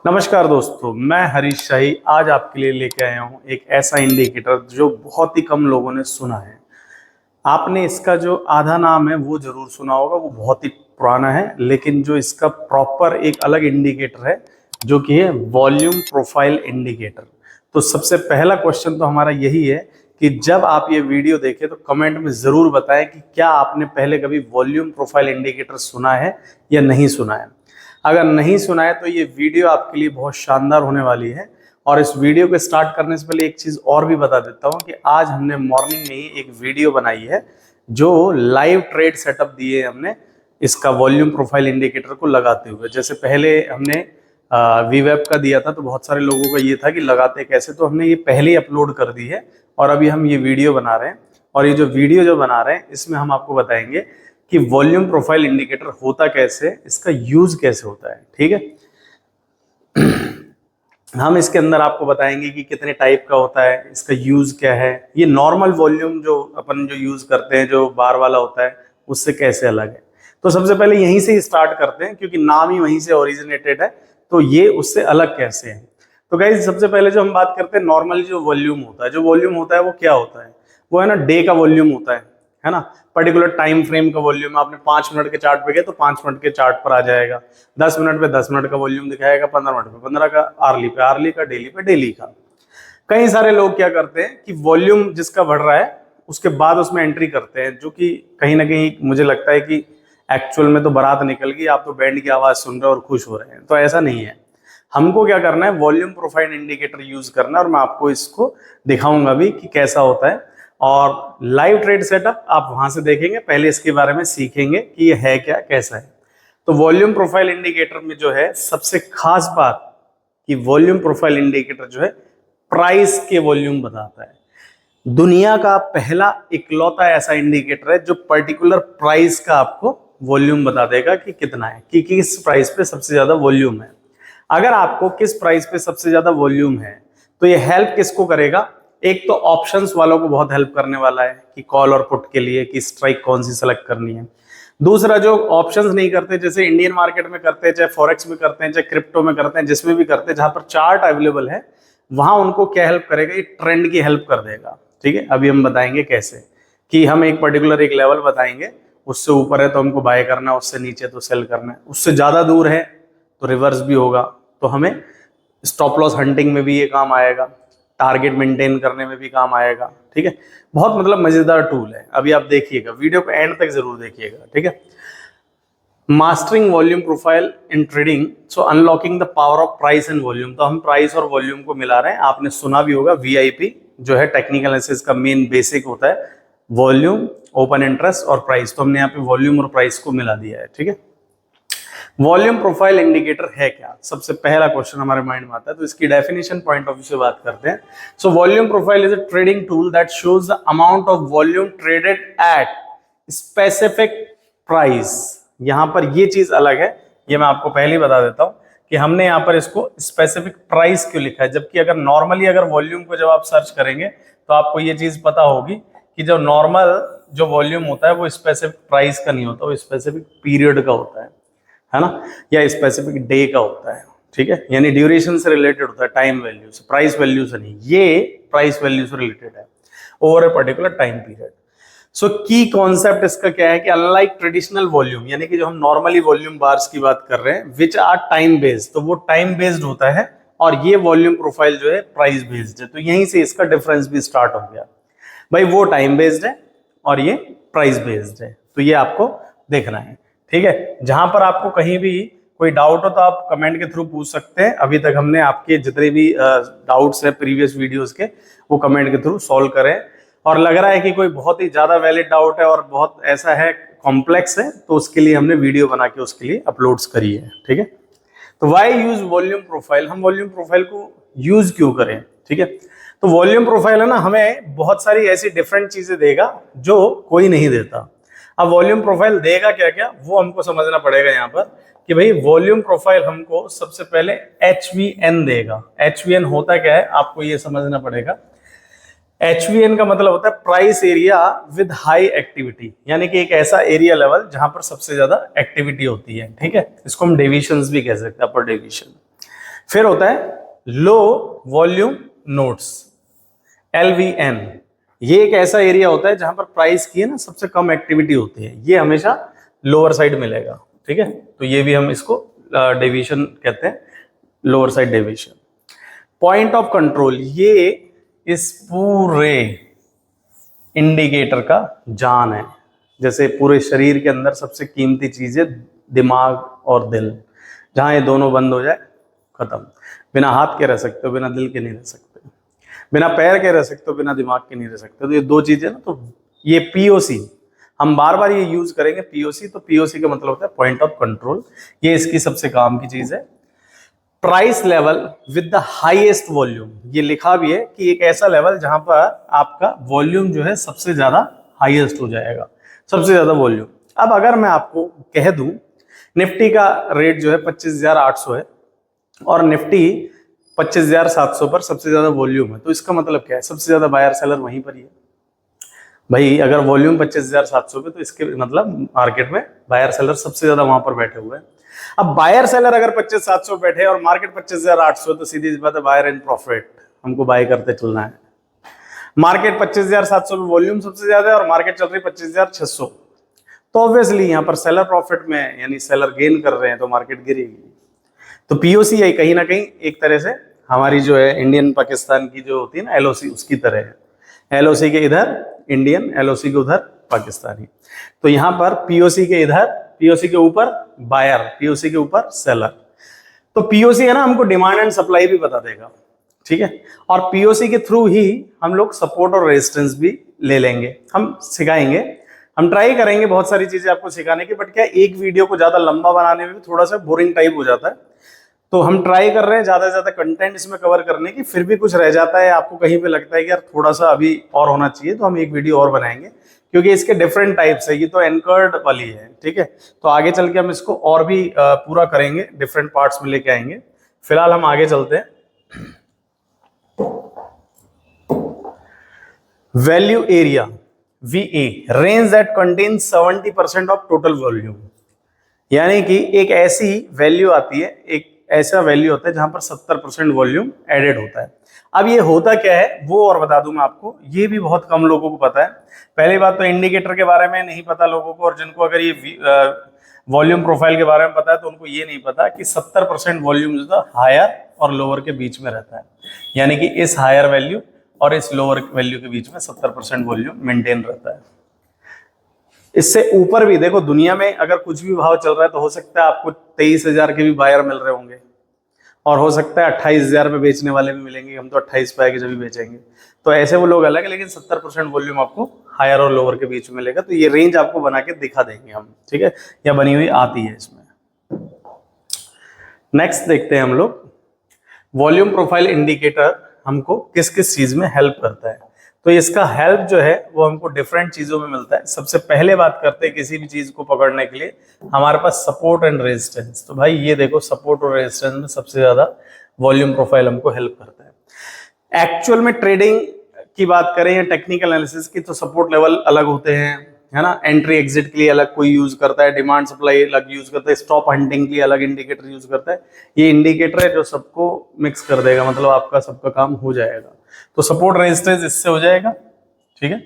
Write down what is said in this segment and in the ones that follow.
नमस्कार दोस्तों, मैं हरीश शाही आज आपके लिए लेके आया हूँ एक ऐसा इंडिकेटर जो बहुत ही कम लोगों ने सुना है। आपने इसका जो आधा नाम है वो जरूर सुना होगा, वो बहुत ही पुराना है, लेकिन जो इसका प्रॉपर एक अलग इंडिकेटर है जो कि है वॉल्यूम प्रोफाइल इंडिकेटर। तो सबसे पहला क्वेश्चन तो हमारा यही है कि जब आप ये वीडियो देखें तो कमेंट में जरूर बताएं कि क्या आपने पहले कभी वॉल्यूम प्रोफाइल इंडिकेटर सुना है या नहीं सुना है। अगर नहीं सुना है तो ये वीडियो आपके लिए बहुत शानदार होने वाली है। और इस वीडियो को स्टार्ट करने से पहले एक चीज और भी बता देता हूँ कि आज हमने मॉर्निंग में ही एक वीडियो बनाई है जो लाइव ट्रेड सेटअप दिए हमने इसका वॉल्यूम प्रोफाइल इंडिकेटर को लगाते हुए। जैसे पहले हमने वीवेब का दिया था तो बहुत सारे लोगों का ये था कि लगाते कैसे, तो हमने ये पहले ही अपलोड कर दी है और अभी हम ये वीडियो बना रहे हैं। और ये जो वीडियो जो बना रहे हैं इसमें हम आपको बताएंगे कि वॉल्यूम प्रोफाइल इंडिकेटर होता कैसे, इसका यूज कैसे होता है। ठीक है, हम इसके अंदर आपको बताएंगे कि कितने टाइप का होता है, इसका यूज क्या है, ये नॉर्मल वॉल्यूम जो अपन जो यूज करते हैं जो बार वाला होता है उससे कैसे अलग है। तो सबसे पहले यहीं से स्टार्ट करते हैं क्योंकि नाम ही वहीं से ओरिजिनेटेड है, तो ये उससे अलग कैसे है। तो गाइस सबसे पहले जो हम बात करते हैं नॉर्मली जो वॉल्यूम होता है, जो वॉल्यूम होता है वो क्या होता है, वो है ना डे का वॉल्यूम होता है ना। पर्टिकुलर टाइम फ्रेम का वॉल्यूम, आपने 5 मिनट के चार्ट पे गए तो 5 मिनट के चार्ट पर आ जाएगा, 10 मिनट पे 10 मिनट का वॉल्यूम दिखाएगा, 15 मिनट पे 15 का, आरली पे आरली का, डेली पे डेली का। कई सारे लोग क्या करते हैं कि वॉल्यूम जिसका बढ़ रहा है उसके बाद उसमें एंट्री करते हैं, जो कि कहीं ना कहीं मुझे लगता है कि एक्चुअल में तो बारात निकल गई, आप तो बैंड की आवाज सुन रहे हो और खुश हो रहे हैं। तो ऐसा नहीं है, हमको क्या करना है वॉल्यूम प्रोफाइल इंडिकेटर यूज करना है और मैं आपको इसको दिखाऊंगा भी कि कैसा होता है। और लाइव ट्रेड सेटअप आप वहां से देखेंगे, पहले इसके बारे में सीखेंगे कि ये है क्या, कैसा है। तो वॉल्यूम प्रोफाइल इंडिकेटर में जो है सबसे खास बात कि वॉल्यूम प्रोफाइल इंडिकेटर जो है प्राइस के वॉल्यूम बताता है। दुनिया का पहला इकलौता ऐसा इंडिकेटर है जो पर्टिकुलर प्राइस का आपको वॉल्यूम बता देगा कि कितना है, कि किस प्राइस पे सबसे ज्यादा वॉल्यूम है। अगर आपको किस प्राइस पे सबसे ज्यादा वॉल्यूम है तो ये हेल्प किसको करेगा, एक तो ऑप्शंस वालों को बहुत हेल्प करने वाला है कि कॉल और पुट के लिए कि स्ट्राइक कौन सी सेलेक्ट करनी है। दूसरा, जो ऑप्शंस नहीं करते, जैसे इंडियन मार्केट में करते हैं, चाहे फॉरेक्स में करते हैं, चाहे क्रिप्टो में करते हैं, जिसमें भी करते हैं जहां पर चार्ट अवेलेबल है, वहां उनको क्या हेल्प करेगा, ये ट्रेंड की हेल्प कर देगा। ठीक है, अभी हम बताएंगे कैसे, कि हम एक पर्टिकुलर एक लेवल बताएंगे, उससे ऊपर है तो हमको बाय करना है, उससे नीचे तो सेल करना है, उससे ज्यादा दूर है तो रिवर्स भी होगा, तो हमें स्टॉप लॉस हंटिंग में भी ये काम आएगा, टारगेट मेंटेन करने में भी काम आएगा। ठीक है, बहुत मतलब मजेदार टूल है। अभी आप देखिएगा, वीडियो को एंड तक जरूर देखिएगा। ठीक है, mastering volume profile in trading, so unlocking the power of price and volume. तो हम प्राइस और वॉल्यूम को मिला रहे हैं। आपने सुना भी होगा वीआईपी जो है टेक्निकल एनालिसिस का मेन बेसिक होता है, वॉल्यूम, ओपन इंटरेस्ट और प्राइस। तो हमने यहाँ पे वॉल्यूम और प्राइस को मिला दिया है। ठीक है, वॉल्यूम प्रोफाइल इंडिकेटर है क्या, सबसे पहला क्वेश्चन हमारे माइंड में आता है, तो इसकी डेफिनेशन पॉइंट ऑफ व्यू से बात करते हैं। So volume profile is a trading tool that shows the amount of volume traded at specific price. यहां पर ये चीज अलग है, ये मैं आपको पहले ही बता देता हूं कि हमने यहां पर इसको स्पेसिफिक प्राइस क्यों लिखा है, जबकि अगर नॉर्मली अगर वॉल्यूम को जब आप सर्च करेंगे तो आपको ये चीज पता होगी कि जो नॉर्मल जो वॉल्यूम होता है वो स्पेसिफिक प्राइस का नहीं होता, वो स्पेसिफिक पीरियड का होता है ना, या स्पेसिफिक डे का होता है। ठीक है, यानी ड्यूरेशन से रिलेटेड होता है, टाइम वैल्यू से, प्राइस वैल्यू से नहीं। ये प्राइस वैल्यू से रिलेटेड है over a particular time period. So key concept इसका क्या है कि अनलाइक ट्रेडिशनल वॉल्यूम, यानी कि जो हम नॉर्मली वॉल्यूम बार्स की बात कर रहे हैं, विच आर टाइम बेस्ड, तो वो टाइम बेस्ड होता है, और ये वॉल्यूम प्रोफाइल जो है प्राइस बेस्ड है। तो यहीं से इसका डिफरेंस भी स्टार्ट हो गया भाई, वो टाइम बेस्ड है और ये प्राइस बेस्ड है, तो ये आपको देखना है। ठीक है, जहां पर आपको कहीं भी कोई डाउट हो तो आप कमेंट के थ्रू पूछ सकते हैं। अभी तक हमने आपके जितने भी डाउट्स है प्रीवियस वीडियोस के, वो कमेंट के थ्रू सॉल्व करें। और लग रहा है कि कोई बहुत ही ज्यादा वैलिड डाउट है और बहुत ऐसा है कॉम्प्लेक्स है, तो उसके लिए हमने वीडियो बना के उसके लिए अपलोड्स करी है। ठीक है, तो वाई यूज वॉल्यूम प्रोफाइल, हम वॉल्यूम प्रोफाइल को यूज क्यों करें। ठीक है, तो वॉल्यूम प्रोफाइल है ना, हमें बहुत सारी ऐसी डिफरेंट चीजें देगा जो कोई नहीं देता। अब वॉल्यूम प्रोफाइल देगा क्या क्या, वो हमको समझना पड़ेगा यहाँ पर कि भाई वॉल्यूम प्रोफाइल हमको सबसे पहले HVN देगा। HVN होता क्या है आपको ये समझना पड़ेगा। HVN का मतलब होता है price area with high activity, यानी कि एक ऐसा एरिया लेवल जहां पर सबसे ज्यादा एक्टिविटी होती है। ठीक है, इसको हम डेविएशंस भी कह सकते हैं, अपर डेविएशन। फिर होता है लो वॉल्यूम नोट्स, LVN। ये एक ऐसा एरिया होता है जहां पर प्राइस की है ना सबसे कम एक्टिविटी होती है, ये हमेशा लोअर साइड मिलेगा। ठीक है, तो ये भी हम इसको डेविएशन कहते हैं, lower side deviation. Point of control, ये इस पूरे इंडिकेटर का जान है। जैसे पूरे शरीर के अंदर सबसे कीमती चीज है दिमाग और दिल, जहां ये दोनों बंद हो जाए खत्म। बिना हाथ के रह सकते हो, बिना दिल के नहीं रह सकते, बिना पैर के रह सकते हो, बिना दिमाग के नहीं रह सकते। तो ये दो चीजें ना, तो ये POC हम बार बार ये यूज करेंगे POC। तो POC का मतलब होता है पॉइंट ऑफ कंट्रोल, ये इसकी सबसे काम की चीज है। Price level with the highest volume, ये लिखा भी है कि एक ऐसा लेवल जहां पर आपका वॉल्यूम जो है सबसे ज्यादा हाईएस्ट हो जाएगा, सबसे ज्यादा वॉल्यूम। अब अगर मैं आपको कह दूं निफ्टी का रेट जो है 25,800 है और निफ्टी 25,700 पर सबसे ज्यादा वॉल्यूम है, तो इसका मतलब क्या है, सबसे ज्यादा बायर सेलर वहीं पर ही है। भाई अगर वॉल्यूम 25,700 पे, तो इसके मतलब मार्केट में बायर सेलर सबसे ज्यादा वहां पर बैठे हुए हैं। अब बायर सेलर अगर 25,700 बैठे और मार्केट 25,800, तो सीधी सी बात है बायर इन प्रॉफिट, हमको बाय करते चलना है। मार्केट 25,700 पे वॉल्यूम सबसे ज्यादा है और मार्केट चल रही 25,600, तो ऑब्वियसली यहाँ पर सेलर प्रॉफिट में यानी सेलर गेन कर रहे हैं, तो मार्केट गिरेगी। तो POC है कहीं ना कहीं एक तरह से हमारी जो है इंडियन पाकिस्तान की जो होती है ना LOC, उसकी तरह है। LOC के इधर इंडियन, LOC के उधर पाकिस्तानी। तो यहाँ पर POC के इधर, POC के ऊपर बायर, POC के ऊपर सेलर। तो POC है ना हमको डिमांड एंड सप्लाई भी बता देगा। ठीक है, और POC के थ्रू ही हम लोग सपोर्ट और रेजिस्टेंस भी ले लेंगे, हम सिखाएंगे, हम ट्राई करेंगे बहुत सारी चीजें आपको सिखाने की। बट क्या एक वीडियो को ज्यादा लंबा बनाने में भी थोड़ा सा बोरिंग टाइप हो जाता है, तो हम ट्राई कर रहे हैं ज्यादा से ज्यादा कंटेंट इसमें कवर करने की। फिर भी कुछ रह जाता है, आपको कहीं पे लगता है कि यार थोड़ा सा अभी और होना चाहिए, तो हम एक वीडियो और बनाएंगे, क्योंकि इसके डिफरेंट टाइप्स है। ये तो एंकर्ड वाली है, ठीक है, तो आगे चल के हम इसको और भी पूरा करेंगे, डिफरेंट पार्ट्स में लेके आएंगे। फिलहाल हम आगे चलते हैं। Value area VA, range that contains 70% of total volume, यानी कि एक ऐसी वैल्यू आती है, एक ऐसा वैल्यू होता है जहां पर 70% वॉल्यूम एडेड होता है। अब ये होता क्या है वो और बता दूं मैं आपको, ये भी बहुत कम लोगों को पता है। पहली बात तो इंडिकेटर के बारे में नहीं पता लोगों को, और जिनको अगर ये वॉल्यूम प्रोफाइल के बारे में पता है तो उनको ये नहीं पता कि 70% वॉल्यूम जो था हायर और लोअर के बीच में रहता है, यानी कि इस हायर वैल्यू और इस लोअर वैल्यू के बीच में 70% वॉल्यूम मेंटेन रहता है। इससे ऊपर भी देखो, दुनिया में अगर कुछ भी भाव चल रहा है तो हो सकता है आपको 23,000 के भी बायर मिल रहे होंगे, और हो सकता है 28,000 में बेचने वाले भी मिलेंगे, हम तो 28 पे आके जब भी बेचेंगे। तो ऐसे वो लोग अलग है, लेकिन 70% वॉल्यूम आपको हायर और लोअर के बीच में मिलेगा। तो ये रेंज आपको बना के दिखा देंगे हम, ठीक है, या बनी हुई आती है इसमें। नेक्स्ट देखते हैं हम लोग, वॉल्यूम प्रोफाइल इंडिकेटर हमको किस किस चीज में हेल्प करता है। तो इसका हेल्प जो है वो हमको डिफरेंट चीजों में मिलता है। सबसे पहले बात करते हैं किसी भी चीज को पकड़ने के लिए हमारे पास सपोर्ट एंड रेजिस्टेंस। तो भाई ये देखो, सपोर्ट और रेजिस्टेंस में सबसे ज्यादा वॉल्यूम प्रोफाइल हमको हेल्प करता है। एक्चुअल में ट्रेडिंग की बात करें या टेक्निकल एनालिसिस की, तो सपोर्ट लेवल अलग होते हैं, है ना। एंट्री एग्जिट के लिए अलग कोई यूज करता है, डिमांड सप्लाई अलग यूज करता है, स्टॉप हंटिंग के लिए अलग इंडिकेटर यूज करता है। ये इंडिकेटर है जो सबको मिक्स कर देगा, मतलब आपका सबका काम हो जाएगा। तो सपोर्ट रेजिस्टेंस इससे हो जाएगा, ठीक है।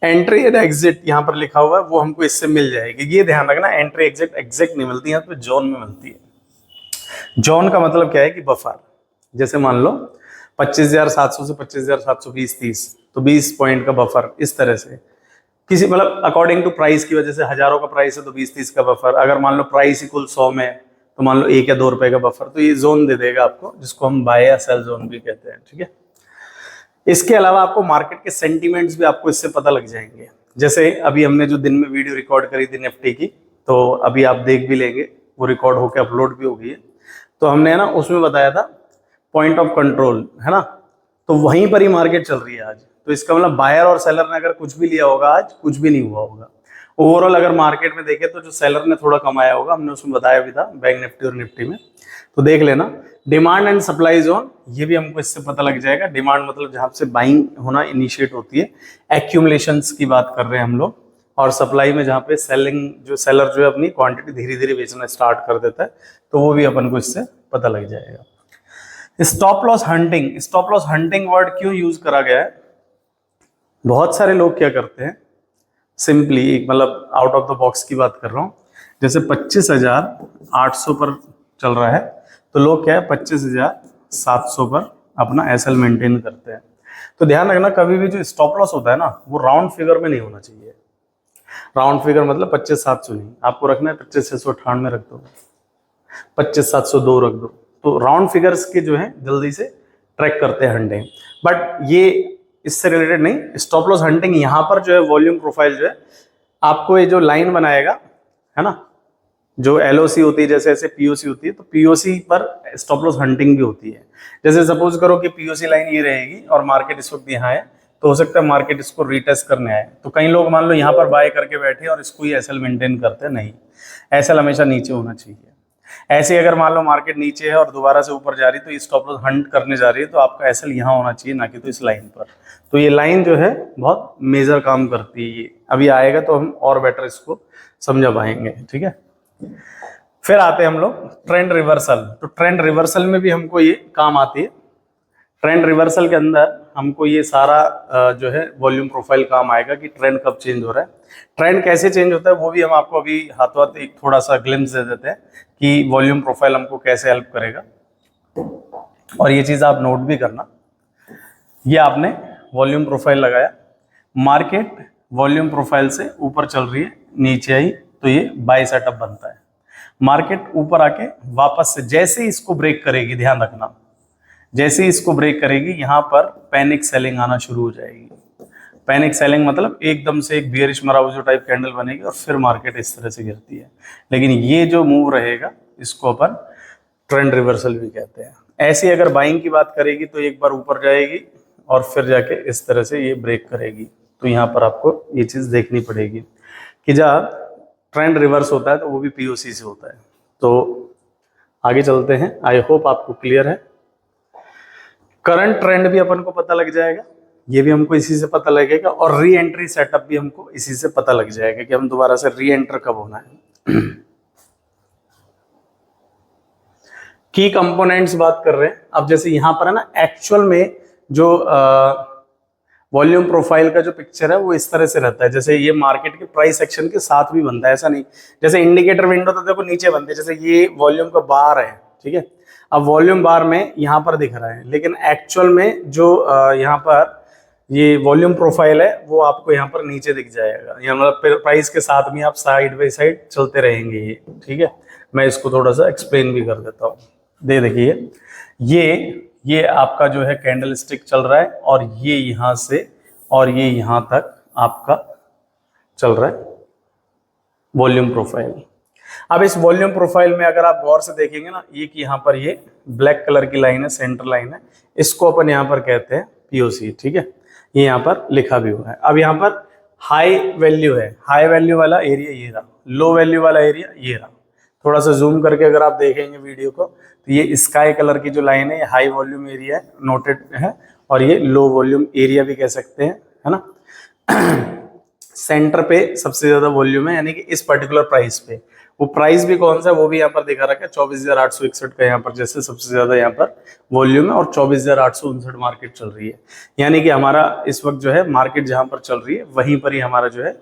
एंट्री एंड एग्जिट यहाँ पर लिखा हुआ है वो हमको इससे मिल जाएगी। ये ध्यान रखना, एंट्री एग्जिट एग्जैक्ट नहीं मिलती, यहाँ पे जोन में मिलती है। जोन का मतलब क्या है कि बफर, जैसे मान लो 25,700 से 25,720 30, तो 20 पॉइंट का बफर, इस तरह से किसी मतलब अकॉर्डिंग टू प्राइस की वजह से, हजारों का प्राइस है तो 20-30 का बफर। अगर मान लो प्राइस इक्वल 100 में, तो मान लो 1 या 2 रुपए का बफर, तो ये जोन दे देगा आपको, जिसको हम बाय या सेल जोन भी कहते हैं, ठीक है। इसके अलावा आपको मार्केट के सेंटीमेंट्स भी आपको इससे पता लग जाएंगे। जैसे अभी हमने जो दिन में वीडियो रिकॉर्ड करी थी निफ्टी की, तो अभी आप देख भी लेंगे, वो रिकॉर्ड होकर अपलोड भी हो गई है। तो हमने ना उसमें बताया था पॉइंट ऑफ कंट्रोल, है ना, तो वहीं पर ही मार्केट चल रही है आज। तो इसका मतलब बायर और सेलर ने अगर कुछ भी लिया होगा आज, कुछ भी नहीं हुआ होगा। ओवरऑल अगर मार्केट में देखें तो जो सेलर ने थोड़ा कमाया होगा, हमने उसमें बताया भी था बैंक निफ्टी और निफ्टी में, तो देख लेना। डिमांड एंड सप्लाई जोन, ये भी हमको इससे पता लग जाएगा। डिमांड मतलब जहां से बाइंग होना इनिशिएट होती है, एक्यूमुलेशंस की बात कर रहे हैं हम लोग, और सप्लाई में जहाँ पे सेलिंग, जो सेलर जो है अपनी क्वांटिटी धीरे धीरे बेचना स्टार्ट कर देता है, तो वो भी अपन को इससे पता लग जाएगा। Stop loss hunting, stop loss hunting word क्यों यूज करा गया है? बहुत सारे लोग क्या करते हैं, सिंपली एक मतलब आउट ऑफ द बॉक्स की बात कर रहा हूं, जैसे 25,800 पर चल रहा है तो लोग क्या है 25,700 पर अपना एसएल मेंटेन करते हैं। तो ध्यान रखना कभी भी जो स्टॉप लॉस होता है ना वो राउंड फिगर में नहीं होना चाहिए। राउंड फिगर मतलब 25,700 नहीं, आपको रखना है 25,698 रख दो, 25,702 रख दो। तो राउंड फिगर्स के जो है जल्दी से ट्रैक करते हैं हंटिंग। बट ये इससे रिलेटेड नहीं, स्टॉप लॉस हंटिंग यहाँ पर जो है वॉल्यूम प्रोफाइल जो है आपको ये जो लाइन बनाएगा है ना, जो एलओसी होती है जैसे ऐसे पीओसी होती है, तो पीओसी पर स्टॉप लॉस हंटिंग भी होती है। जैसे सपोज करो कि पीओसी लाइन ये रहेगी और मार्केट इस वक्त यहाँ है, तो हो सकता है मार्केट इसको रीटेस्ट करने आए, तो कई लोग मान लो यहाँ पर बाय करके बैठे और इसको ही एसएल मेंटेन करते हैं। नहीं, एसएल हमेशा नीचे होना चाहिए। ऐसे अगर मान लो मार्केट नीचे है और दोबारा से ऊपर जा रही है तो ये स्टॉप लॉस हंट करने जा रही है, तो आपका एसएल यहाँ होना चाहिए ना कि तो इस लाइन पर। तो ये लाइन जो है बहुत मेजर काम करती है। ये अभी आएगा तो हम और बेटर इसको समझा पाएंगे, ठीक है। फिर आते हैं हम लोग ट्रेंड रिवर्सल। तो ट्रेंड रिवर्सल में भी हमको ये काम आती है। ट्रेंड रिवर्सल के अंदर हमको ये सारा जो है वॉल्यूम प्रोफाइल काम आएगा कि ट्रेंड कब चेंज हो रहा है, ट्रेंड कैसे चेंज होता है, वो भी हम आपको अभी हाथों हाथ एक थोड़ा सा ग्लिम्स दे देते हैं कि वॉल्यूम प्रोफाइल हमको कैसे हेल्प करेगा। और ये चीज आप नोट भी करना, ये आपने वॉल्यूम प्रोफाइल लगाया, मार्केट वॉल्यूम प्रोफाइल से ऊपर चल रही है, नीचे आई तो ये बाय सेटअप बनता है। मार्केट ऊपर आके वापस से जैसे ही इसको ब्रेक करेगी, ध्यान रखना, जैसे ही इसको ब्रेक करेगी यहाँ पर पैनिक सेलिंग आना शुरू हो जाएगी। पैनिक सेलिंग मतलब एकदम से एक बियरिश मराउजो टाइप कैंडल बनेगी और फिर मार्केट इस तरह से गिरती है। लेकिन ये जो मूव रहेगा इसको अपन ट्रेंड रिवर्सल भी कहते हैं। ऐसी अगर बाइंग की बात करेगी तो एक बार ऊपर जाएगी और फिर जाके इस तरह से ये ब्रेक करेगी। तो यहाँ पर आपको ये चीज देखनी पड़ेगी कि जब ट्रेंड रिवर्स होता है तो वो भी पीओसी से होता है। तो आगे चलते हैं, आई होप आपको क्लियर है। करंट ट्रेंड भी अपन को पता लग जाएगा, ये भी हमको इसी से पता लगेगा, और री एंट्री सेटअप भी हमको इसी से पता लग जाएगा कि हम दोबारा से री एंटर कब होना है। की कंपोनेंट्स बात कर रहे हैं। अब जैसे यहां पर है ना, एक्चुअल में जो वॉल्यूम प्रोफाइल का जो पिक्चर है वो इस तरह से रहता है, जैसे ये मार्केट के प्राइस एक्शन के साथ भी बनता है, ऐसा नहीं जैसे इंडिकेटर विंडो तो देखो नीचे बनते हैं, जैसे ये वॉल्यूम का बार है, ठीक है। अब वॉल्यूम बार में यहाँ पर दिख रहा है, लेकिन एक्चुअल में जो यहाँ पर ये वॉल्यूम प्रोफाइल है वो आपको यहाँ पर नीचे दिख जाएगा, या मतलब प्राइस के साथ में आप साइड बाई साइड चलते रहेंगे ये, ठीक है। मैं इसको थोड़ा सा एक्सप्लेन भी कर देता हूँ। दे देखिए ये आपका जो है कैंडल स्टिक चल रहा है और ये यहाँ से और ये यहाँ तक आपका चल रहा है वॉल्यूम प्रोफाइल। अब इस वॉल्यूम प्रोफाइल में अगर आप गौर से देखेंगे ना, ये कि यहाँ पर ये ब्लैक कलर की लाइन है, सेंटर लाइन है, इसको अपन यहाँ पर कहते हैं पीओसी, ठीक है। ये यहाँ पर लिखा भी हुआ है। अब यहाँ पर हाई वैल्यू है, हाई वैल्यू वाला एरिया ये रहा, लो वैल्यू वाला एरिया ये रहा। थोड़ा सा जूम करके अगर आप देखेंगे वीडियो को तो ये स्काई कलर की जो लाइन है ये हाई वॉल्यूम एरिया है, नोटेड है, और ये लो वॉल्यूम एरिया भी कह सकते हैं, है ना। सेंटर पे सबसे ज्यादा वॉल्यूम है, यानी कि इस पर्टिकुलर प्राइस पे। वो प्राइस भी कौन सा है वो भी यहाँ पर दिखा रखा है, 24,861 का यहाँ पर जैसे सबसे ज्यादा यहाँ पर वॉल्यूम है, और 24,859 मार्केट चल रही है। यानी कि हमारा इस वक्त जो है मार्केट जहां पर चल रही है वहीं पर ही हमारा जो है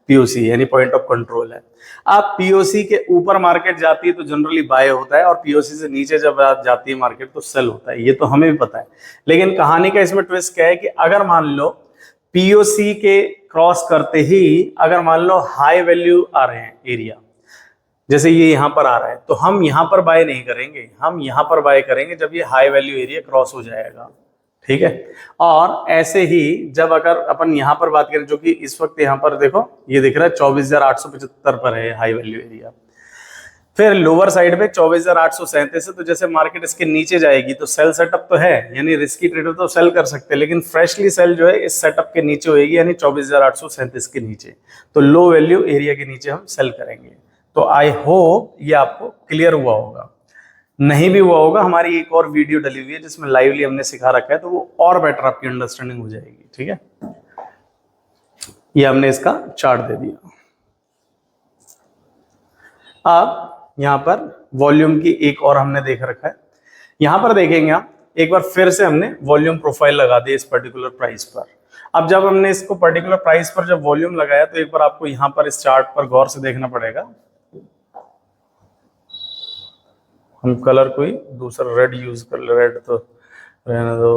पीओसी यानी पॉइंट ऑफ कंट्रोल है। अब पीओसी के ऊपर मार्केट जाती है तो जनरली बाय होता है, और पीओसी से नीचे जब जाती है मार्केट तो सेल होता है, ये तो हमें भी पता है। लेकिन कहानी का इसमें ट्विस्ट क्या है कि अगर मान लो पीओसी के क्रॉस करते ही अगर मान लो हाई वैल्यू आ रहे हैं एरिया, जैसे ये यहाँ पर आ रहा है, तो हम यहाँ पर बाय नहीं करेंगे, हम यहाँ पर बाय करेंगे जब ये हाई वैल्यू एरिया क्रॉस हो जाएगा, ठीक है। और ऐसे ही जब अगर अपन यहाँ पर बात करें, जो कि इस वक्त यहाँ पर देखो ये दिख रहा है 24,875 पर है हाई वैल्यू एरिया, फिर लोअर साइड पे 24,837 है, तो जैसे मार्केट इसके नीचे जाएगी तो सेल सेटअप तो है, यानी रिस्की ट्रेडर तो सेल कर सकते हैं, लेकिन फ्रेशली सेल जो है इस सेटअप के नीचे होगी, यानी 24,837 के नीचे, तो लो वैल्यू एरिया के नीचे हम सेल करेंगे। तो आई होप ये आपको क्लियर हुआ होगा। नहीं भी हुआ होगा, हमारी एक और वीडियो डली हुई है जिसमें लाइवली हमने सिखा रखा है, तो वो और बेटर आपकी अंडरस्टैंडिंग हो जाएगी, ठीक है। ये हमने इसका चार्ट दे दिया। अब यहां पर वॉल्यूम की एक और हमने देख रखा है, यहां पर देखेंगे आप एक बार फिर से हमने वॉल्यूम प्रोफाइल लगा दी इस पर्टिकुलर प्राइस पर। अब जब हमने इसको पर्टिकुलर प्राइस पर जब वॉल्यूम लगाया तो एक बार आपको यहाँ पर इस चार्ट पर गौर से देखना पड़ेगा। हम कलर कोई दूसरा रेड यूज कर ले, रेड तो रहने दो,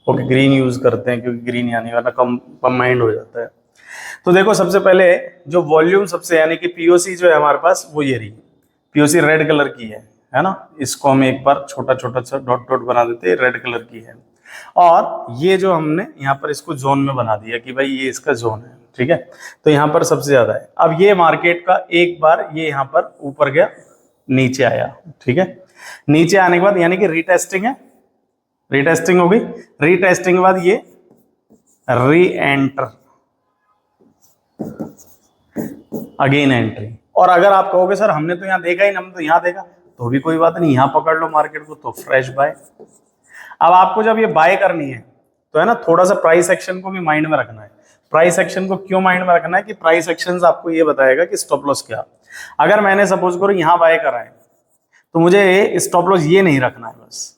ओके ग्रीन यूज करते हैं क्योंकि ग्रीन यानी वाला कंबाइंड हो जाता है। तो देखो सबसे पहले जो वॉल्यूम सबसे यानी कि पीओसी जो है हमारे पास वो ये रही, पीओसी रेड कलर की है ना, इसको हम एक बार छोटा छोटा सा डॉट डॉट बना देते हैं, रेड कलर की है। और ये जो हमने यहाँ पर इसको जोन में बना दिया कि भाई ये इसका जोन है, ठीक है। तो यहाँ पर सबसे ज्यादा है। अब ये मार्केट का एक बार ये यहाँ पर ऊपर गया, नीचे आया, ठीक है। नीचे आने के बाद यानी कि रीटेस्टिंग है, रीटेस्टिंग हो गई, रीटेस्टिंग के बाद ये री एंटर, अगेन एंट्री। और अगर आप कहोगे सर हमने तो यहाँ देखा ही ना, हमने तो यहाँ देखा, तो भी कोई बात नहीं, यहाँ पकड़ लो मार्केट को तो फ्रेश बाय। अब आपको जब ये बाय करनी है तो है ना, थोड़ा सा प्राइस एक्शन को भी माइंड में रखना है। प्राइस एक्शन को क्यों माइंड में रखना है कि प्राइस एक्शन आपको ये बताएगा कि स्टॉप लॉस क्या। अगर मैंने सपोज करो यहाँ बाय करा है तो मुझे स्टॉप लॉस ये नहीं रखना है, बस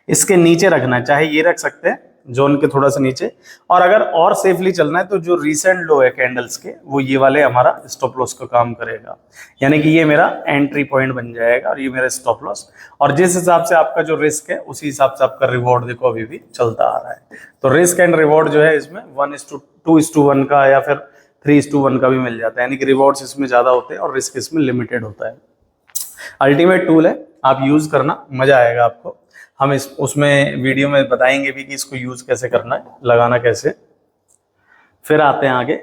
इसके नीचे रखना है, चाहे ये रख सकते हैं जोन के थोड़ा सा नीचे। और अगर और सेफली चलना है तो जो रीसेंट लो है कैंडल्स के वो ये वाले हमारा स्टॉप लॉस का काम करेगा, यानी कि ये मेरा एंट्री पॉइंट बन जाएगा और ये मेरा स्टॉप लॉस। और जिस हिसाब से आपका जो रिस्क है उसी हिसाब से आपका रिवॉर्ड देखो अभी भी चलता आ रहा है। तो रिस्क एंड रिवॉर्ड जो है इसमें 1:2:1 का या फिर 3:1 का भी मिल जाता है, यानी कि रिवॉर्ड्स इसमें ज्यादा होते हैं और रिस्क इसमें लिमिटेड होता है। अल्टीमेट टूल है, आप यूज करना, मजा आएगा आपको। हम उसमें वीडियो में बताएंगे भी कि इसको यूज कैसे करना है, लगाना कैसे। फिर आते हैं आगे,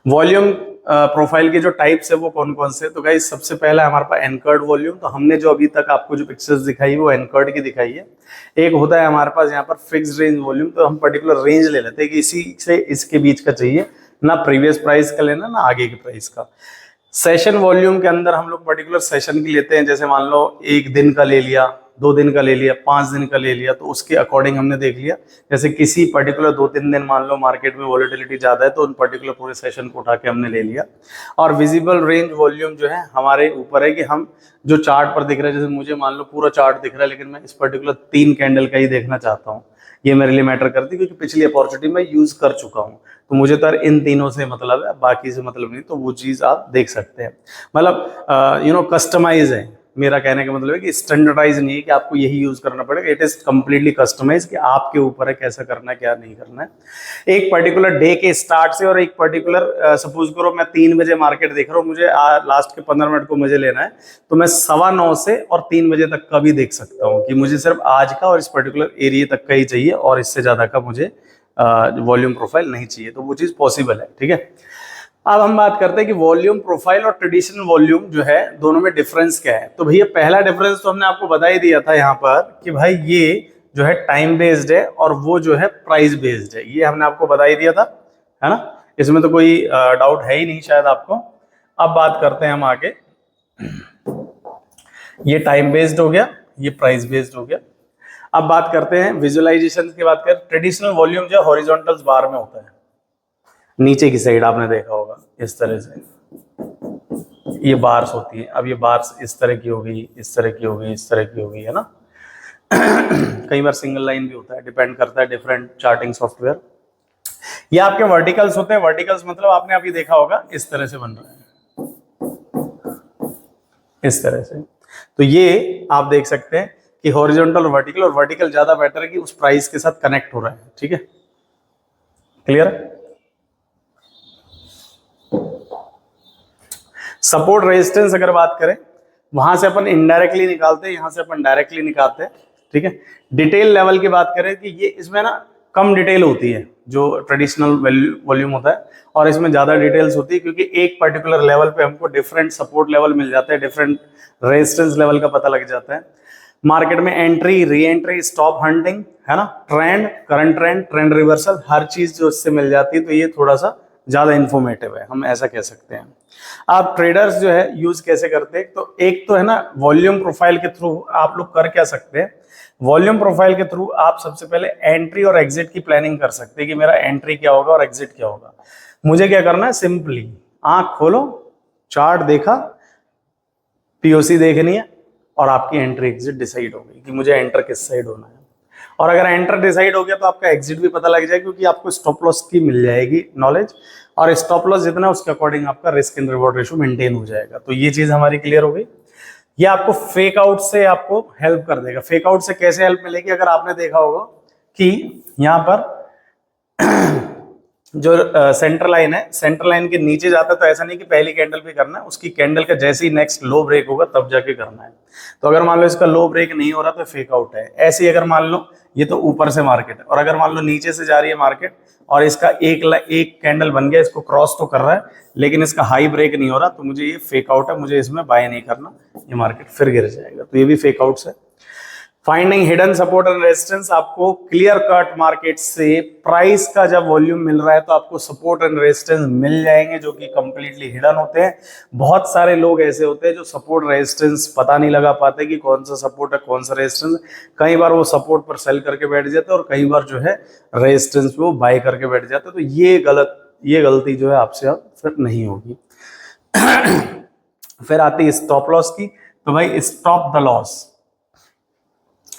वॉल्यूम प्रोफाइल के जो टाइप्स है वो कौन कौन से। तो गाइस सबसे पहला हमारे पास एनकर्ड वॉल्यूम। तो हमने जो अभी तक आपको जो पिक्चर्स दिखाई है वो एनकर्ड की दिखाई है। एक होता है हमारे पास यहाँ पर फिक्स्ड रेंज वॉल्यूम। तो हम पर्टिकुलर रेंज ले लेते हैं कि इसी से इसके बीच का चाहिए, ना प्रीवियस प्राइस का लेना ना आगे के प्राइस का। सेशन वॉल्यूम के अंदर हम लोग पर्टिकुलर सेशन की लेते हैं, जैसे मान लो 1 दिन का ले लिया, 2 दिन का ले लिया, 5 दिन का ले लिया, तो उसके अकॉर्डिंग हमने देख लिया। जैसे किसी पर्टिकुलर 2-3 दिन मान लो मार्केट में वॉलेटिलिटी ज्यादा है तो उन पर्टिकुलर पूरे सेशन को उठा के हमने ले लिया। और विजिबल रेंज वॉल्यूम जो है हमारे ऊपर है कि हम जो चार्ट पर दिख रहा है, जैसे मुझे मान लो पूरा चार्ट दिख रहा है लेकिन मैं इस पर्टिकुलर 3 कैंडल का ही देखना चाहता हूँ, ये मेरे लिए मैटर करती है क्योंकि पिछली अपॉर्चुनिटी में यूज कर चुका हूँ, तो मुझे तो इन तीनों से मतलब है, बाकी से मतलब नहीं। तो वो चीज आप देख सकते हैं, मतलब कस्टमाइज है। मेरा कहने का मतलब है कि स्टैंडर्डाइज नहीं है कि आपको यही यूज करना पड़ेगा, इट इज कम्प्लीटली कस्टमाइज कि आपके ऊपर है कैसा करना है क्या नहीं करना है। एक पर्टिकुलर डे के स्टार्ट से और एक पर्टिकुलर सपोज करो मैं 3 बजे मार्केट देख रहा हूँ, मुझे लास्ट के 15 मिनट को मुझे लेना है, तो मैं 9:15 से और 3 बजे तक का भी देख सकता हूँ कि मुझे सिर्फ आज का और इस पर्टिकुलर एरिया तक का ही चाहिए और इससे ज्यादा का मुझे वॉल्यूम प्रोफाइल नहीं चाहिए। तो वो चीज पॉसिबल है, ठीक है। अब हम बात करते हैं कि वॉल्यूम प्रोफाइल और ट्रेडिशनल वॉल्यूम जो है दोनों में डिफरेंस क्या है। तो भैया पहला डिफरेंस तो हमने आपको बता ही दिया था यहाँ पर कि भाई ये जो है टाइम बेस्ड है और वो जो है प्राइस बेस्ड है, ये हमने आपको बता ही दिया था, है ना। इसमें तो कोई डाउट है ही नहीं शायद आपको। अब बात करते हैं हम आगे, ये टाइम बेस्ड हो गया, ये प्राइस बेस्ड हो गया। अब बात करते हैं विजुअलाइजेशन की बात करें। ट्रेडिशनल वॉल्यूम जो हॉरिजॉन्टल बार में होता है, नीचे की साइड आपने देखा होगा इस तरह से ये बार्स होती है। अब ये बार्स इस तरह की होगी, इस तरह की होगी, इस तरह की होगी, है ना। कई बार सिंगल लाइन भी होता है, डिपेंड करता है डिफरेंट चार्टिंग सॉफ्टवेयर। ये आपके वर्टिकल्स होते हैं। वर्टिकल्स मतलब आपने अभी देखा होगा इस तरह से बन रहा है, इस तरह से। तो ये आप देख सकते हैं कि हॉरिजॉन्टल और वर्टिकल, और वर्टिकल ज्यादा बेटर है कि उस प्राइस के साथ कनेक्ट हो रहा है, ठीक है, क्लियर है। सपोर्ट रेजिस्टेंस अगर बात करें, वहां से अपन इनडायरेक्टली निकालते हैं, यहां से अपन डायरेक्टली निकालते हैं, ठीक है। डिटेल लेवल की बात करें कि ये इसमें ना कम डिटेल होती है जो ट्रेडिशनल वॉल्यूम होता है, और इसमें ज्यादा डिटेल्स होती है क्योंकि एक पर्टिकुलर लेवल पे हमको डिफरेंट सपोर्ट लेवल मिल जाते हैं, डिफरेंट रेजिस्टेंस लेवल का पता लग जाता है। मार्केट में entry, re entry, stop hunting, है ना, trend, current trend, trend reversal, हर चीज जो इससे मिल जाती है। तो ये थोड़ा सा ज्यादा इंफॉर्मेटिव है, हम ऐसा कह सकते हैं। आप ट्रेडर्स जो है यूज कैसे करते हैं, तो एक तो है ना वॉल्यूम प्रोफाइल के थ्रू आप लोग कर क्या सकते हैं। वॉल्यूम प्रोफाइल के थ्रू आप सबसे पहले एंट्री और एग्जिट की प्लानिंग कर सकते हैं कि मेरा एंट्री क्या होगा और एग्जिट क्या होगा। मुझे क्या करना है, सिंपली आंख खोलो, चार्ट देखा, पीओसी देखनी है, और आपकी एंट्री एग्जिट डिसाइड हो गई कि मुझे एंटर किस साइड होना है। और अगर एंटर डिसाइड हो गया तो आपका एग्जिट भी पता लग जाएगा, क्योंकि आपको स्टॉप लॉस की मिल जाएगी नॉलेज, और स्टॉप लॉस जितना उसके अकॉर्डिंग आपका risk and reward ratio maintain हो जाएगा। तो ये चीज हमारी क्लियर हो गई। ये आपको फेक आउट से आपको हेल्प कर देगा। फेक आउट से कैसे हेल्प मिलेगी? अगर आपने देखा होगा कि यहाँ पर जो सेंटर लाइन है, सेंटर लाइन के नीचे जाता है, तो ऐसा नहीं कि पहली कैंडल पे करना है, उसकी कैंडल का जैसे ही नेक्स्ट लो ब्रेक होगा तब जाके करना है। तो अगर मान लो इसका लो ब्रेक नहीं हो रहा तो फेक आउट है। ऐसे ही अगर मान लो ये तो ऊपर से मार्केट है, और अगर मान लो नीचे से जा रही है मार्केट और इसका एक कैंडल बन गया, इसको क्रॉस तो कर रहा है लेकिन इसका हाई ब्रेक नहीं हो रहा, तो मुझे ये फेक आउट है, मुझे इसमें बाय नहीं करना, ये मार्केट फिर गिर जाएगा। तो ये भी फेक आउट्स है। Finding hidden support and resistance, आपको क्लियर कट मार्केट से प्राइस का जब वॉल्यूम मिल रहा है तो आपको सपोर्ट एंड रेजिस्टेंस मिल जाएंगे जो कि कंप्लीटली हिडन होते हैं। बहुत सारे लोग ऐसे होते हैं जो सपोर्ट रेजिस्टेंस पता नहीं लगा पाते कि कौन सा सपोर्ट है कौन सा रेजिस्टेंस। कई बार वो सपोर्ट पर सेल करके बैठ जाते हैं और कई बार जो है रेजिस्टेंस पे वो बाय करके बैठ जाते हैं। तो ये गलती जो है आपसे अब फिर नहीं होगी। फिर आती है स्टॉप लॉस की। तो भाई स्टॉप द लॉस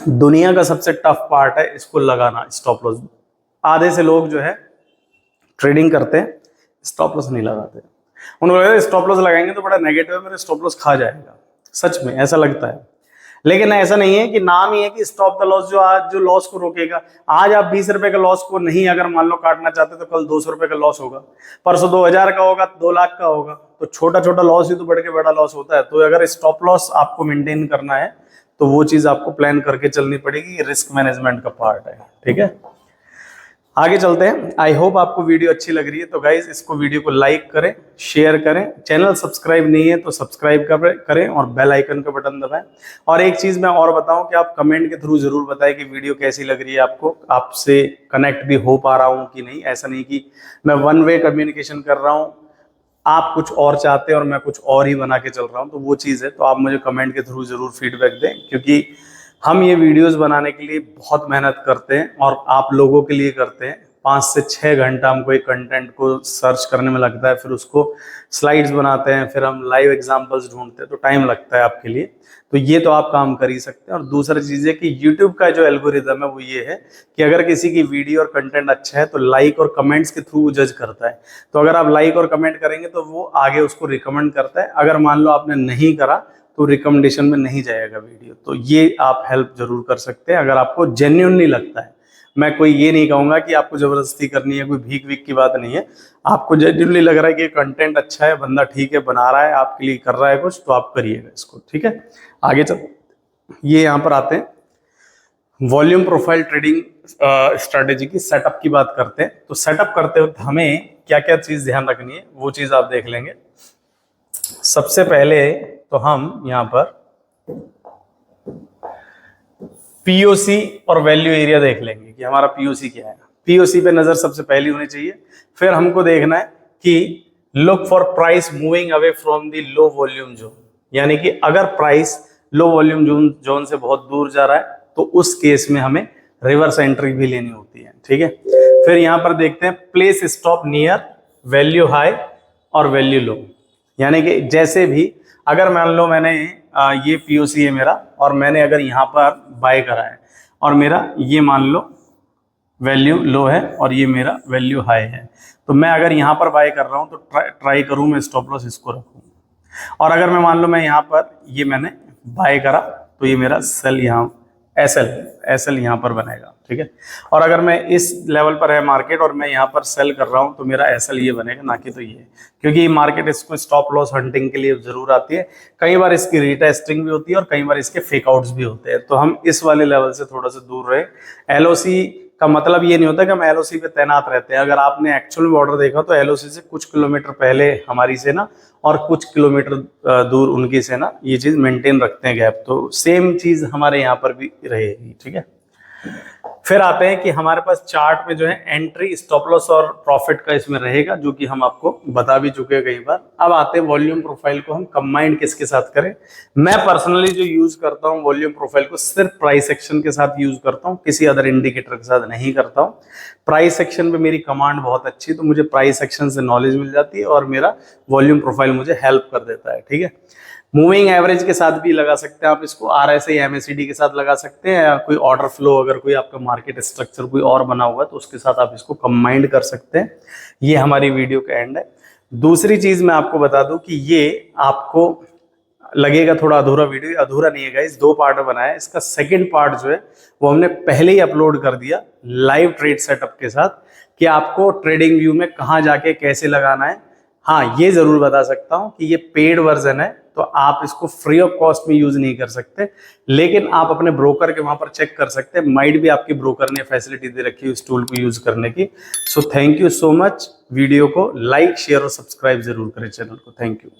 दुनिया का सबसे टफ पार्ट है, इसको लगाना स्टॉप लॉस। आधे से लोग जो है ट्रेडिंग करते हैं स्टॉप लॉस नहीं लगाते। उनको लगता है स्टॉप लॉस लगाएंगे तो बड़ा नेगेटिव है, मेरा स्टॉप लॉस खा जाएगा। सच में ऐसा लगता है, लेकिन ऐसा नहीं है। कि नाम ही है कि स्टॉप द लॉस, जो आज जो लॉस को रोकेगा। आज आप 20 रुपए का लॉस को नहीं अगर मान लो काटना चाहते तो कल 200 रुपए का लॉस होगा, परसों 2000 का होगा, 2 लाख का होगा। तो छोटा छोटा लॉस ही तो बढ़ के बड़ा लॉस होता है। तो अगर स्टॉप लॉस आपको मेंटेन करना है तो वो चीज आपको प्लान करके चलनी पड़ेगी। रिस्क मैनेजमेंट का पार्ट है, ठीक है। आगे चलते हैं। आई होप आपको वीडियो अच्छी लग रही है। तो गाइज इसको वीडियो को लाइक करें, शेयर करें, चैनल सब्सक्राइब नहीं है तो सब्सक्राइब करें और बेल आइकन का बटन दबाएं। और एक चीज मैं और बताऊं कि आप कमेंट के थ्रू जरूर बताएं कि वीडियो कैसी लग रही है आपको, आपसे कनेक्ट भी हो पा रहा हूं कि नहीं। ऐसा नहीं कि मैं वन वे कम्युनिकेशन कर रहा हूं, आप कुछ और चाहते हैं और मैं कुछ और ही बना के चल रहा हूं, तो वो चीज़ है। तो आप मुझे कमेंट के थ्रू जरूर फीडबैक दें, क्योंकि हम ये वीडियोस बनाने के लिए बहुत मेहनत करते हैं और आप लोगों के लिए करते हैं। 5 से 6 घंटा हमको एक कंटेंट को सर्च करने में लगता है, फिर उसको स्लाइड्स बनाते हैं, फिर हम लाइव एग्जांपल्स ढूंढते हैं, तो टाइम लगता है आपके लिए। तो ये तो आप काम कर ही सकते हैं। और दूसरा चीज़ है कि यूट्यूब का जो एल्गोरिदम है वो ये है कि अगर किसी की वीडियो और कंटेंट अच्छा है तो लाइक और कमेंट्स के थ्रू जज करता है। तो अगर आप लाइक और कमेंट करेंगे तो वो आगे उसको रिकमेंड करता है। अगर मान लो आपने नहीं करा तो रिकमेंडेशन में नहीं जाएगा वीडियो। तो ये आप हेल्प जरूर कर सकते हैं अगर आपको जेन्युइनली लगता है। मैं कोई ये नहीं कहूंगा कि आपको जबरदस्ती करनी है, कोई भीख वीख की बात नहीं है। आपको जेन्युइनली लग रहा है कि कंटेंट अच्छा है, बंदा ठीक है, बना रहा है, आपके लिए कर रहा है कुछ, तो आप करिएगा इसको, ठीक है। आगे चल, ये यहाँ पर आते हैं वॉल्यूम प्रोफाइल ट्रेडिंग स्ट्रेटेजी की सेटअप की बात करते हैं। तो सेटअप करते वक्त हमें क्या क्या चीज ध्यान रखनी है वो चीज आप देख लेंगे। सबसे पहले तो हम यहाँ पर पीओसी और वैल्यू एरिया देख लेंगे कि हमारा पीओसी क्या है। पीओसी पे नजर सबसे पहली होनी चाहिए। फिर हमको देखना है कि look for price moving away from the low volume zone, यानी कि अगर प्राइस लो वॉल्यूम जोन से बहुत दूर जा रहा है तो उस केस में हमें रिवर्स एंट्री भी लेनी होती है, ठीक है। फिर यहां पर देखते हैं place stop near value high और वैल्यू लो, यानी कि जैसे भी अगर मान लो मैंने ये पीओसी है मेरा और मैंने अगर यहाँ पर बाय करा है और मेरा ये मान लो वैल्यू लो है और ये मेरा वैल्यू हाई है, तो मैं अगर यहाँ पर बाय कर रहा हूँ तो ट्राई करूँ मैं स्टॉप लॉस इसको रखूँ। और अगर मैं मान लो मैं यहाँ पर ये मैंने बाय करा तो ये मेरा सेल यहाँ एसएल यहाँ पर बनेगा, ठीक है। और अगर मैं इस लेवल पर है मार्केट और मैं यहाँ पर सेल कर रहा हूँ तो मेरा एसएल ये बनेगा, ना कि तो ये, क्योंकि ये मार्केट इसको स्टॉप लॉस हंटिंग के लिए जरूर आती है। कई बार इसकी रीटेस्टिंग भी होती है और कई बार इसके फेक आउट्स भी होते हैं, तो हम इस वाले लेवल से थोड़ा सा दूर रहे। एलओसी का मतलब ये नहीं होता कि हम एलओसी पे तैनात रहते हैं। अगर आपने एक्चुअल में ऑर्डर देखा तो एलओसी से कुछ किलोमीटर पहले हमारी सेना और कुछ किलोमीटर दूर उनकी सेना ये चीज मेंटेन रखते हैं गैप, तो सेम चीज हमारे यहाँ पर भी रहेगी, ठीक है। फिर आते हैं कि हमारे पास चार्ट में जो है एंट्री, स्टॉप लॉस और प्रॉफिट का इसमें रहेगा, जो कि हम आपको बता भी चुके हैं कई बार। अब आते हैं वॉल्यूम प्रोफाइल को हम कंबाइंड किसके साथ करें। मैं पर्सनली जो यूज करता हूं वॉल्यूम प्रोफाइल को सिर्फ प्राइस एक्शन के साथ यूज करता हूं, किसी अदर इंडिकेटर के साथ नहीं करता हूं। प्राइस एक्शन पे मेरी कमांड बहुत अच्छी है, तो मुझे प्राइस एक्शन से नॉलेज मिल जाती है और मेरा वॉल्यूम प्रोफाइल मुझे हेल्प कर देता है, ठीक है। मूविंग एवरेज के साथ भी लगा सकते हैं आप इसको, RSI MACD के साथ लगा सकते हैं, या कोई ऑर्डर फ्लो अगर कोई आपका मार्केट स्ट्रक्चर कोई और बना हुआ है तो उसके साथ आप इसको कंबाइंड कर सकते हैं। ये हमारी वीडियो का एंड है। दूसरी चीज मैं आपको बता दूं कि ये आपको लगेगा थोड़ा अधूरा वीडियो, अधूरा नहीं है गाइस, 2 पार्ट बनाया है। इसका सेकंड पार्ट जो है वो हमने पहले ही अपलोड कर दिया लाइव ट्रेड सेटअप के साथ, कि आपको ट्रेडिंग व्यू में कहाँ जाके कैसे लगाना है। हाँ, ये जरूर बता सकता हूँ कि ये पेड वर्जन है, तो आप इसको फ्री ऑफ कॉस्ट में यूज नहीं कर सकते, लेकिन आप अपने ब्रोकर के वहां पर चेक कर सकते हैं, माइट भी आपकी ब्रोकर ने फैसिलिटी दे रखी है इस टूल को यूज करने की। So thank you so much. Video को लाइक शेयर और सब्सक्राइब जरूर करें चैनल को। Thank you.